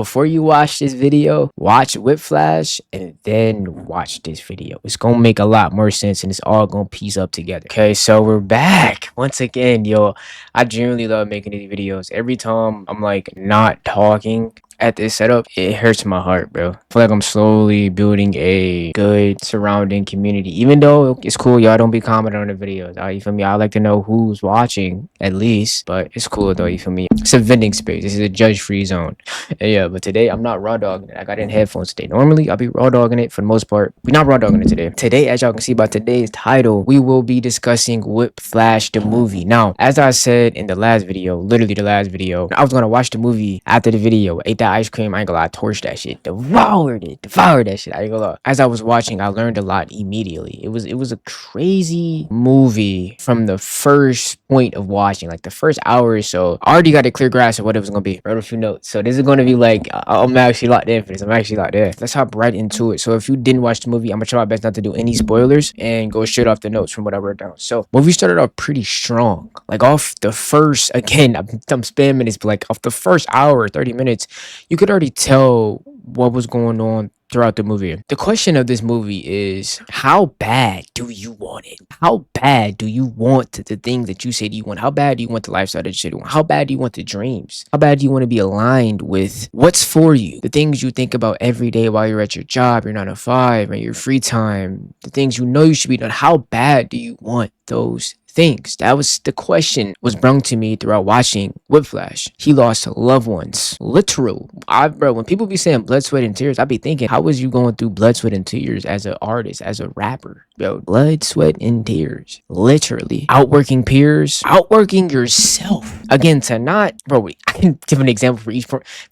Before you watch this video, watch Whiplash and then watch this video. It's gonna make a lot more sense and it's all gonna piece up together. Okay, so we're back once again, yo. I genuinely love making these videos. Every time I'm like not talking at this setup, it hurts my heart, bro. I feel like I'm slowly building a good surrounding community. Even though it's cool, y'all don't be commenting on the videos. You feel me? I like to know who's watching at least, but it's cool though. You feel me? It's a vending space. This is a judge-free zone. Yeah, but today I'm not raw dogging it. I got in headphones today. Normally I'll be raw dogging it for the most part. We're not raw dogging it today. Today, as y'all can see by today's title, we will be discussing Whiplash the movie. Now, as I said in the last video, literally the last video, I was gonna watch the movie after the video. Ate that ice cream. I ain't gonna lie, torched that shit. Devoured that shit. I ain't gonna lie. As I was watching, I learned a lot immediately. It was a crazy movie from the first point of watching, like the first hour or so. I already got a clear grasp of what it was gonna be. Wrote a few notes. So this is gonna be like, I'm actually locked in for this. I'm actually locked in. Let's hop right into it. So if you didn't watch the movie, I'm gonna try my best not to do any spoilers and go straight off the notes from what I wrote down. So movie started off pretty strong. Like off the first, again, I'm spamming this, but like off the first hour, 30 minutes, you could already tell what was going on throughout the movie. The question of this movie is, how bad do you want it? How bad do you want the things that you said you want? How bad do you want the lifestyle that you said you want? How bad do you want the dreams? How bad do you want to be aligned with what's for you? The things you think about every day while you're at your job, your 9 to 5, and your free time, the things you know you should be doing. How bad do you want those things? That was the question was brung to me throughout watching Whiplash. He lost loved ones, literal. Bro, when people be saying blood, sweat, and tears, I be thinking, how was you going through blood, sweat, and tears as an artist, as a rapper? Yo, blood, sweat, and tears, literally. Outworking peers, outworking yourself. Again, to not, bro, I can give an example for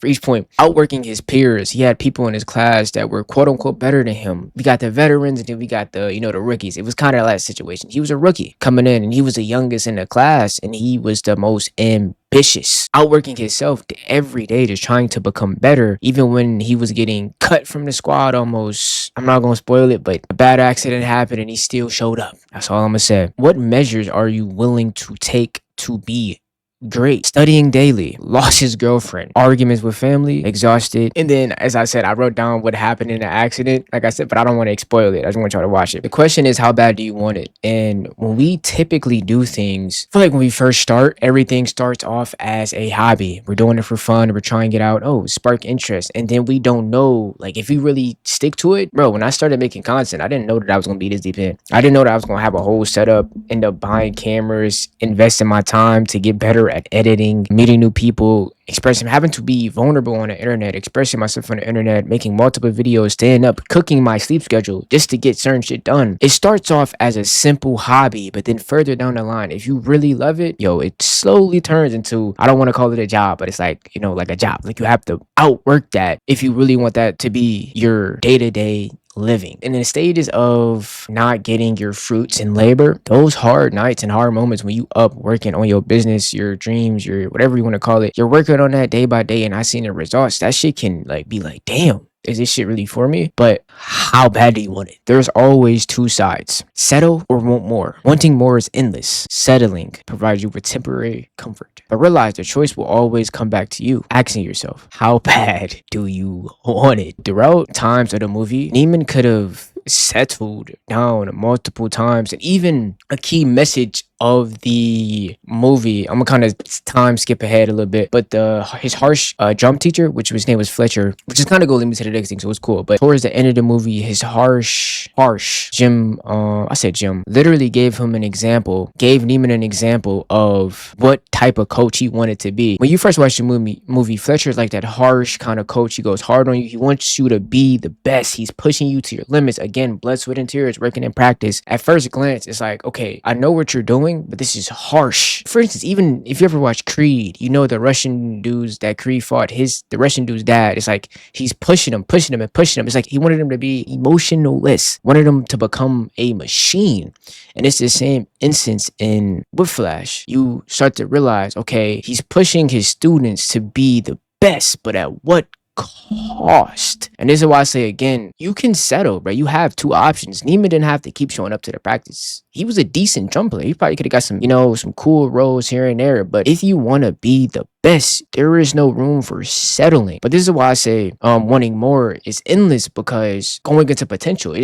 each point. Outworking his peers, he had people in his class that were quote unquote better than him. We got the veterans and then we got the, the rookies. It was kind of that situation. He was a rookie coming in and he was the youngest in the class and he was the most ambitious, outworking himself every day, just trying to become better. Even when he was getting cut from the squad almost, I'm not gonna spoil it, but a bad accident happened and he still showed up. That's all I'm gonna say. What measures are you willing to take to be great? Studying daily, lost his girlfriend, arguments with family, exhausted. And then, as I said, I wrote down what happened in the accident, like I said, but I don't want to spoil it. I just want y'all to watch it. The question is, how bad do you want it? And when we typically do things, I feel like when we first start, everything starts off as a hobby. We're doing it for fun. We're trying it out. Oh, spark interest. And then we don't know, like, if we really stick to it. Bro, when I started making content, I didn't know that I was going to be this deep in. I didn't know that I was going to have a whole setup, end up buying cameras, investing my time to get better at editing, meeting new people, having to be vulnerable on the internet, expressing myself on the internet, making multiple videos, staying up, cooking my sleep schedule just to get certain shit done. It starts off as a simple hobby, but then further down the line, if you really love it, yo, it slowly turns into, I don't want to call it a job, but it's like, like a job. Like you have to outwork that if you really want that to be your day-to-day living. And in the stages of not getting your fruits in labor, those hard nights and hard moments when you up working on your business, your dreams, your whatever you want to call it, you're working on that day by day and I seen the results, that shit can like be like, damn, is this shit really for me? But how bad do you want it? There's always two sides. Settle or want more. Wanting more is endless. Settling provides you with temporary comfort. But realize the choice will always come back to you. Asking yourself, how bad do you want it? Throughout times of the movie, Neiman could have settled down multiple times. And even a key message of the movie, I'm gonna kind of time skip ahead a little bit, but his harsh drum teacher, which his name was Fletcher, which is kind of gonna lead me to the next thing, so it's cool. But towards the end of the movie, his harsh Jim, literally gave him an example, gave Neiman an example of what type of coach he wanted to be. When you first watch the movie, Fletcher is like that harsh kind of coach. He goes hard on you. He wants you to be the best. He's pushing you to your limits. Again, blood, sweat, and tears, working in practice. At first glance, it's like, okay, I know what you're doing, but this is harsh. For instance, even if you ever watch Creed, the Russian dudes that Creed fought, the Russian dude's dad, it's like he's pushing him. It's like he wanted him to be emotionless, wanted him to become a machine. And it's the same instance in Whiplash. You start to realize, okay, he's pushing his students to be the best, but at what cost? And this is why I say again, you can settle, bro. You have two options. Neiman didn't have to keep showing up to the practice. He was a decent drum player. He probably could have got some, some cool roles here and there. But if you want to be the best. There is no room for settling. But this is why I say wanting more is endless, because going into potential,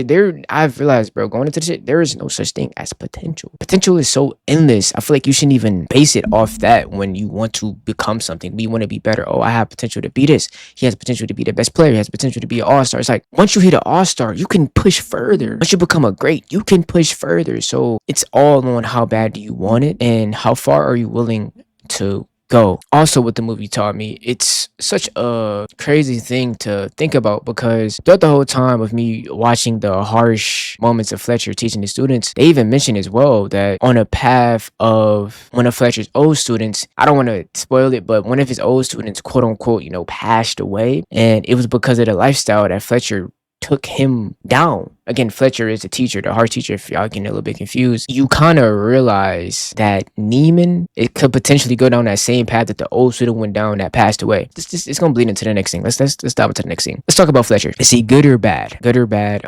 I've realized, bro, going into this shit, there is no such thing as potential. Potential is so endless. I feel like you shouldn't even base it off that when you want to become something. We want to be better. Oh, I have potential to be this. He has potential to be the best player. He has potential to be an all-star. It's like once you hit an all-star, you can push further. Once you become a great, you can push further. So it's all on how bad do you want it and how far are you willing to go. Also, what the movie taught me, it's such a crazy thing to think about, because throughout the whole time of me watching the harsh moments of Fletcher teaching the students, they even mentioned as well that on a path of one of Fletcher's old students, I don't want to spoil it, but one of his old students, quote unquote, passed away, and it was because of the lifestyle that Fletcher took him down. Again, Fletcher is a teacher, the harsh teacher, if y'all getting a little bit confused. You kind of realize that Neiman, it could potentially go down that same path that the old student went down that passed away. It's gonna bleed into the next thing. Let's dive into the next thing. Let's talk about Fletcher. Is he good or bad? Good or bad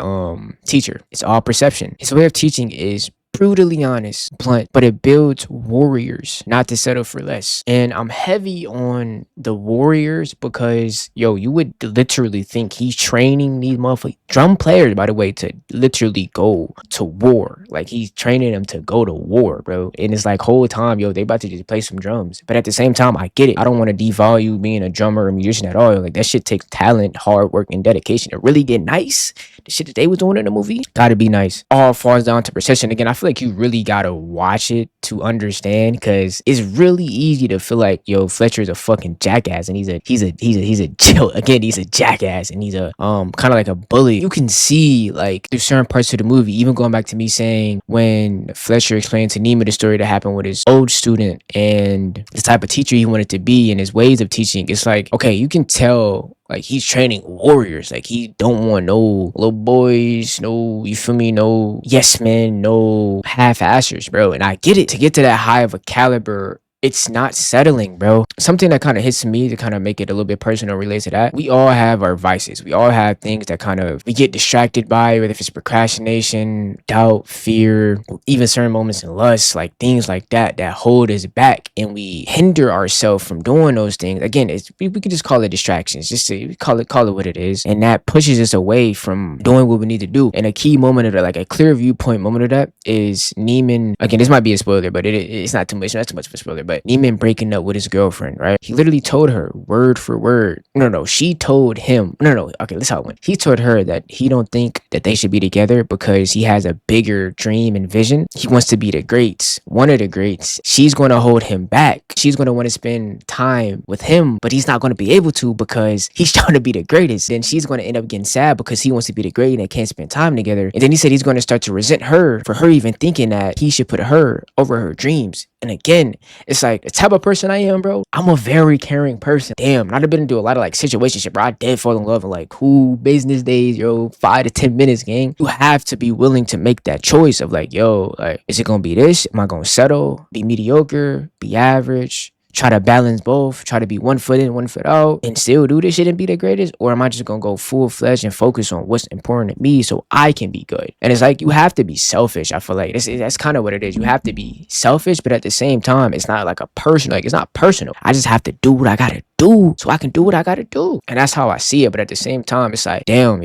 teacher? It's all perception. His way of teaching is brutally honest, blunt, but it builds warriors, not to settle for less. And I'm heavy on the warriors because, you would literally think he's training these motherfuckers, drum players, by the way, to literally go to war. Like, he's training them to go to war, bro. And it's like, whole time, they about to just play some drums. But at the same time, I get it. I don't want to devalue being a drummer or musician at all. Like, that shit takes talent, hard work, and dedication to really get nice. The shit that they was doing in the movie, gotta be nice. All falls down to precision. Again, I feel like you really gotta watch it to understand, because it's really easy to feel like, Fletcher is a fucking jackass, and he's a again, he's a jackass, and he's a kind of like a bully. You can see, like, there's certain parts of the movie, even going back to me saying when Fletcher explained to Nima the story that happened with his old student and the type of teacher he wanted to be and his ways of teaching. It's like, okay, you can tell, like, he's training warriors. Like, he don't want no little boys, no, you feel me, no yes men, no half-assers, bro. And I get it. To get to that high of a caliber, it's not settling, bro. Something that kind of hits me to kind of make it a little bit personal related to that. We all have our vices. We all have things that kind of we get distracted by, whether if it's procrastination, doubt, fear, even certain moments in lust, like things like that hold us back, and we hinder ourselves from doing those things. Again, we could just call it distractions. Just to call it what it is, and that pushes us away from doing what we need to do. And a key moment of that, like a clear viewpoint moment of that, is Neiman. Again, this might be a spoiler, but it's not too much. Not too much of a spoiler, but Neiman breaking up with his girlfriend, right? He literally told her word for word. No, she told him. No. Okay, let's how it went. He told her that he don't think that they should be together because he has a bigger dream and vision. He wants to be the greats, one of the greats. She's going to hold him back. She's going to want to spend time with him, but he's not going to be able to because he's trying to be the greatest. Then she's going to end up getting sad because he wants to be the great and they can't spend time together. And then he said he's going to start to resent her for her even thinking that he should put her over her dreams. And again, it's like the type of person I am, bro. I'm a very caring person. Damn, I've been into a lot of like situationship, bro. I did fall in love in like cool business days, 5 to 10 minutes, gang. You have to be willing to make that choice of like, like, is it gonna be this? Am I gonna settle? Be mediocre? Be average? Try to balance both, try to be 1 foot in, 1 foot out, and still do this shit and be the greatest? Or am I just gonna go full-fledged and focus on what's important to me so I can be good? And it's like, you have to be selfish. I feel like that's kind of what it is. You have to be selfish, but at the same time, it's not like a personal, like, it's not personal. I just have to do what I gotta do so I can do what I gotta do. And that's how I see it. But at the same time, it's like, damn,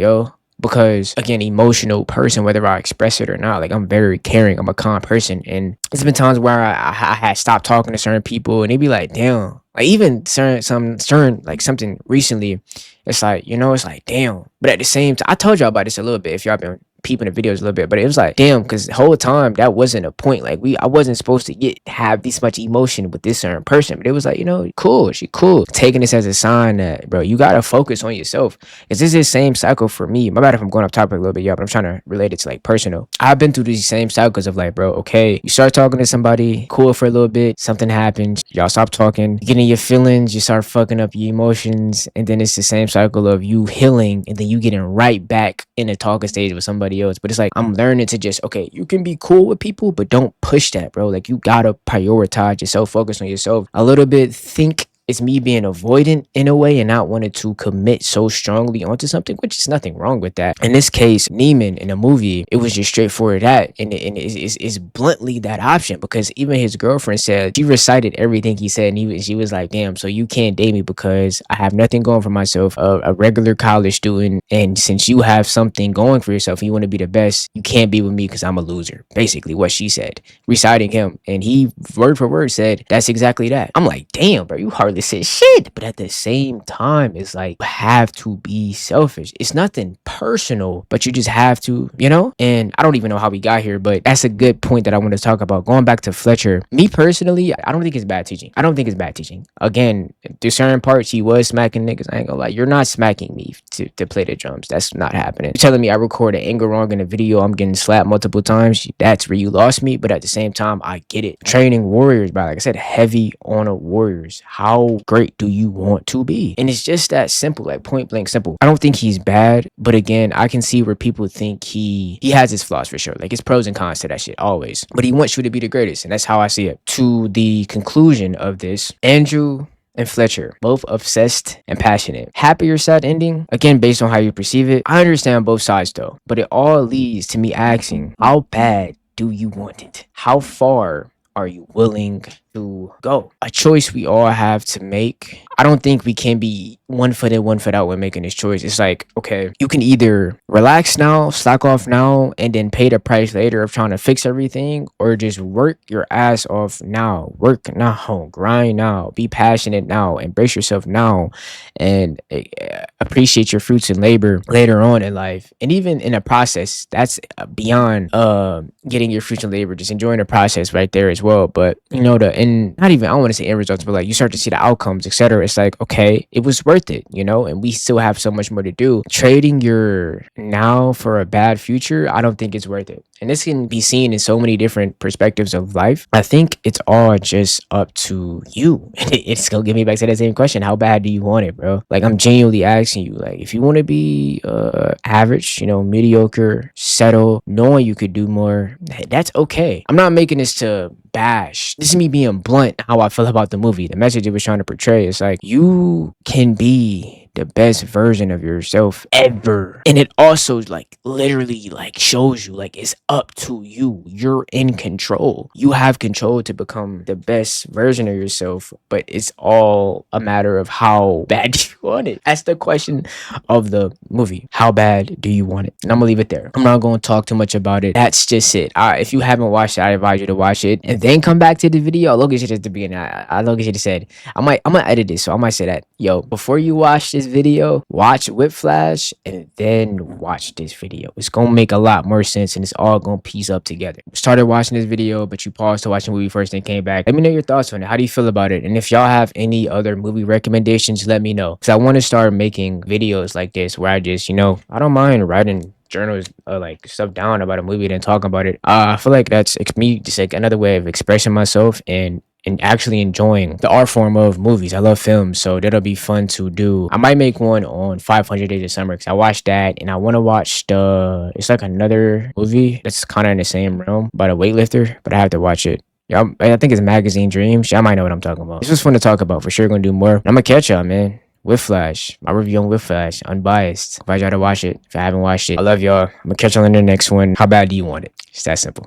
because again, emotional person, whether I express it or not, like, I'm very caring. I'm a calm person, and there's been times where I had stopped talking to certain people, and they'd be like, damn, like, even certain like something recently, it's like, it's like, damn. But at the same time, I told y'all about this a little bit if y'all been peeping the videos a little bit, but it was like, damn, because the whole time that wasn't a point. Like, I wasn't supposed to have this much emotion with this certain person, but it was like, cool, she cool. Taking this as a sign that, bro, you gotta focus on yourself. Because this is the same cycle for me. My bad if I'm going off topic a little bit, y'all, but I'm trying to relate it to like personal. I've been through these same cycles of like, bro, okay, you start talking to somebody, cool for a little bit, something happens, y'all stop talking, you get in your feelings, you start fucking up your emotions, and then it's the same cycle of you healing, and then you getting right back in the talking stage with somebody else. But it's like, I'm learning to just, okay, you can be cool with people, but don't push that, bro. Like, you gotta prioritize yourself, focus on yourself a little bit. Think it's me being avoidant in a way and not wanting to commit so strongly onto something, which is nothing wrong with that. In this case, Neiman in a movie, it was just straightforward that, and it's bluntly that option, because even his girlfriend said, she recited everything he said, and she was like, damn, so you can't date me because I have nothing going for myself, a regular college student, and since you have something going for yourself and you want to be the best, you can't be with me because I'm a loser. Basically what she said, reciting him, and he word for word said that's exactly that. I'm like, damn, bro, you hardly said shit. But at the same time, it's like, you have to be selfish. It's nothing personal, but you just have to, you know? And I don't even know how we got here, but that's a good point that I want to talk about. Going back to Fletcher, me personally, I don't think it's bad teaching. I don't think it's bad teaching. Again, through certain parts, he was smacking niggas. I ain't gonna lie. You're not smacking me to play the drums. That's not happening. You're telling me I recorded anger wrong in a video, I'm getting slapped multiple times. That's where you lost me. But at the same time, I get it. Training warriors, bro. Like I said, heavy on a warriors. How great do you want to be? And it's just that simple, like point blank simple. I don't think he's bad, but again, I can see where people think he has his flaws for sure. Like, it's pros and cons to that shit always. But he wants you to be the greatest, and that's how I see it. To the conclusion of this, Andrew and Fletcher, both obsessed and passionate. Happy or sad ending? Again, based on how you perceive it. I understand both sides though, but it all leads to me asking, how bad do you want it? How far are you willing to go? A choice we all have to make. I don't think we can be one foot in, one foot out when making this choice. It's like, okay, you can either relax now, slack off now, and then pay the price later of trying to fix everything, or just work your ass off now. Work now, grind now, be passionate now, embrace yourself now, and appreciate your fruits and labor later on in life. And even in a process, that's beyond getting your fruits and labor, just enjoying the process right there as well. But you know, and not even, I don't want to say end results, but like, you start to see the outcomes, etc. It's like, okay, it was worth it, you know, and we still have so much more to do. Trading your now for a bad future, I don't think it's worth it. And this can be seen in so many different perspectives of life. I think it's all just up to you. It's gonna get me back to that same question. How bad do you want it, bro? Like, I'm genuinely asking you, like, if you want to be average, you know, mediocre, settle, knowing you could do more, that's okay. I'm not making this to bash. This is me being blunt how I feel about the movie. The message it was trying to portray is like, you can be the best version of yourself ever. And it also like literally like shows you like it's up to you. You're in control. You have control to become the best version of yourself, but it's all a matter of how bad you want it. That's the question of the movie. How bad do you want it? And I'm gonna leave it there. I'm not gonna talk too much about it. That's just it. If you haven't watched it, I advise you to watch it and then come back to the video. I look at shit at the beginning. I look at shit said, I'm gonna edit this, so I might say that, yo, before you watch this video, watch WHIPLASH and then watch this video. It's gonna make a lot more sense and it's all gonna piece up together. Started watching this video, but you paused to watch the movie first and came back. Let me know your thoughts on it. How do you feel about it? And if y'all have any other movie recommendations, let me know, because I want to start making videos like this where I just, you know, I don't mind writing journals like stuff down about a movie and then talking about it. I feel like that's me just like another way of expressing myself and actually enjoying the art form of movies. I love films, so that'll be fun to do. I might make one on 500 Days of Summer because I watched that and I want to watch it's like another movie that's kind of in the same realm about a weightlifter, but I have to watch it. Yeah, I think it's Magazine Dreams. Y'all might know what I'm talking about. This was fun to talk about. For sure gonna do more. I'm gonna catch y'all, man. WHIPLASH, my review on WHIPLASH, unbiased. Invite y'all to watch it if I haven't watched it. I love y'all. I'm gonna catch y'all in the next one. How bad do you want it? It's that simple.